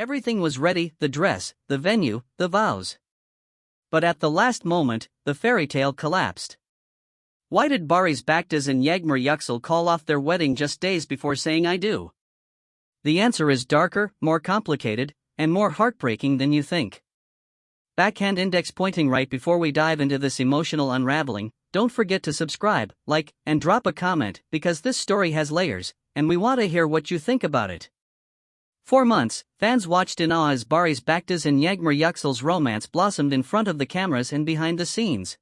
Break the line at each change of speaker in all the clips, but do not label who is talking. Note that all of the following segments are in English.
Everything was ready: the dress, the venue, the vows. But at the last moment, the fairy tale collapsed. Why did Barış Baktaş and Yağmur Yüksel call off their wedding just days before saying "I do"? The answer is darker, more complicated, and more heartbreaking than you think. Backhand index pointing. Right before we dive into this emotional unraveling, don't forget to subscribe, like, and drop a comment, because this story has layers, and we want to hear what you think about it. For months, fans watched in awe as Barış Baktaş and Yağmur Yüksel's romance blossomed in front of the cameras and behind the scenes.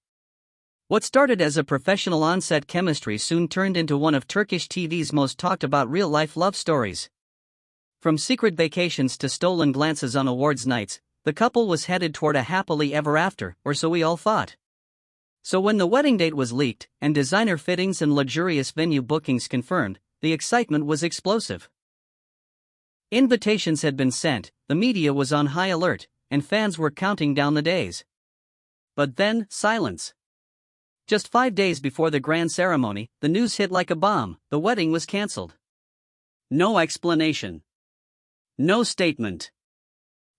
What started as a professional on-set chemistry soon turned into one of Turkish TV's most talked-about real-life love stories. From secret vacations to stolen glances on awards nights, the couple was headed toward a happily ever after, or so we all thought. So when the wedding date was leaked, and designer fittings and luxurious venue bookings confirmed, the excitement was explosive. Invitations had been sent, the media was on high alert, and fans were counting down the days. But then, silence. Just 5 days before the grand ceremony, the news hit like a bomb: the wedding was cancelled. No explanation. No statement.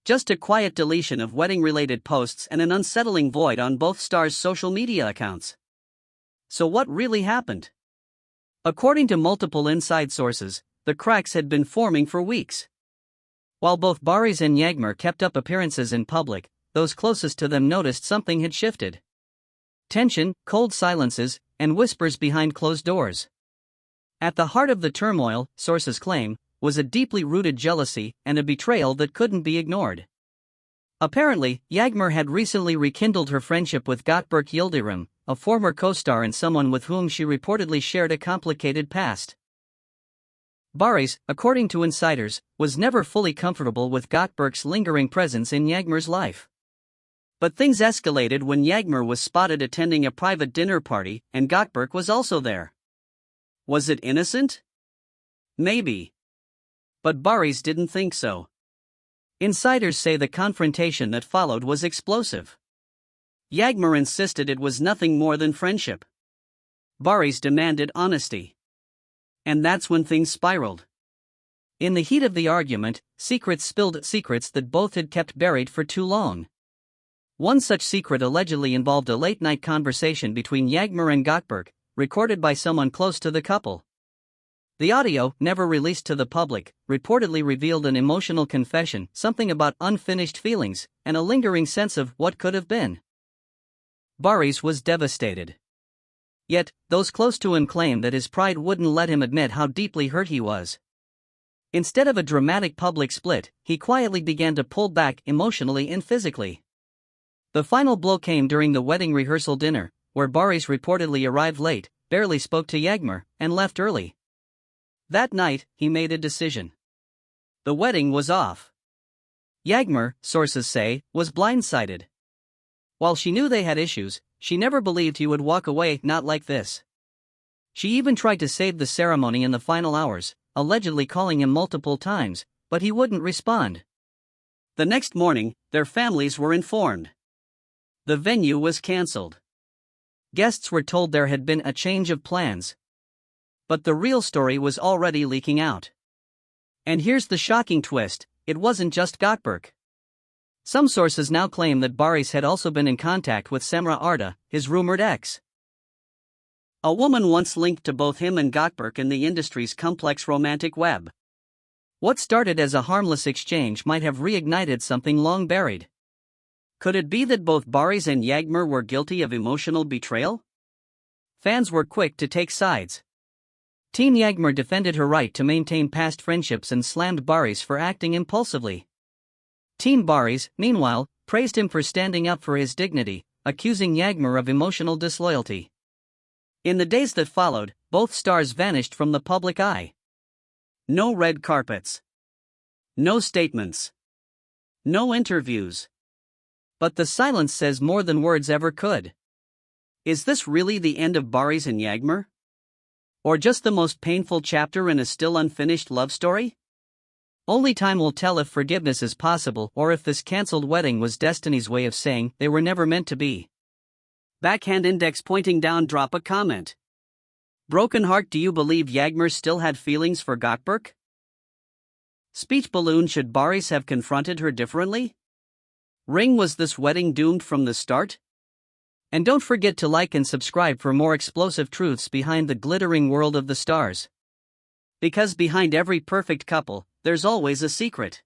Just a quiet deletion of wedding-related posts and an unsettling void on both stars' social media accounts. So what really happened? According to multiple inside sources, the cracks had been forming for weeks. While both Barış and Yağmur kept up appearances in public, those closest to them noticed something had shifted. Tension, cold silences, and whispers behind closed doors. At the heart of the turmoil, sources claim, was a deeply rooted jealousy and a betrayal that couldn't be ignored. Apparently, Yağmur had recently rekindled her friendship with Gökberk Yıldırım, a former co-star and someone with whom she reportedly shared a complicated past. Barış, according to insiders, was never fully comfortable with Gökberk's lingering presence in Yağmur's life. But things escalated when Yağmur was spotted attending a private dinner party, and Gökberk was also there. Was it innocent? Maybe. But Barış didn't think so. Insiders say the confrontation that followed was explosive. Yağmur insisted it was nothing more than friendship. Barış demanded honesty. And that's when things spiraled. In the heat of the argument, secrets spilled, secrets that both had kept buried for too long. One such secret allegedly involved a late-night conversation between Yağmur and Gökberk, recorded by someone close to the couple. The audio, never released to the public, reportedly revealed an emotional confession, something about unfinished feelings, and a lingering sense of what could have been. Barış was devastated. Yet, those close to him claimed that his pride wouldn't let him admit how deeply hurt he was. Instead of a dramatic public split, he quietly began to pull back emotionally and physically. The final blow came during the wedding rehearsal dinner, where Barış reportedly arrived late, barely spoke to Yağmur, and left early. That night, he made a decision. The wedding was off. Yağmur, sources say, was blindsided. While she knew they had issues, she never believed he would walk away, not like this. She even tried to save the ceremony in the final hours, allegedly calling him multiple times, but he wouldn't respond. The next morning, their families were informed. The venue was cancelled. Guests were told there had been a change of plans. But the real story was already leaking out. And here's the shocking twist: it wasn't just Gökberk. Some sources now claim that Barış had also been in contact with Semra Arda, his rumored ex. A woman once linked to both him and Gökberk in the industry's complex romantic web. What started as a harmless exchange might have reignited something long buried. Could it be that both Barış and Yağmur were guilty of emotional betrayal? Fans were quick to take sides. Team Yağmur defended her right to maintain past friendships and slammed Barış for acting impulsively. Team Barış, meanwhile, praised him for standing up for his dignity, accusing Yağmur of emotional disloyalty. In the days that followed, both stars vanished from the public eye. No red carpets. No statements. No interviews. But the silence says more than words ever could. Is this really the end of Barış and Yağmur? Or just the most painful chapter in a still unfinished love story? Only time will tell if forgiveness is possible or if this cancelled wedding was destiny's way of saying they were never meant to be. Backhand index pointing down, drop a comment. Broken heart, do you believe Yağmur still had feelings for Gökberk? Speech balloon. Should Barış have confronted her differently? Ring. Was this wedding doomed from the start? And don't forget to like and subscribe for more explosive truths behind the glittering world of the stars. Because behind every perfect couple, there's always a secret.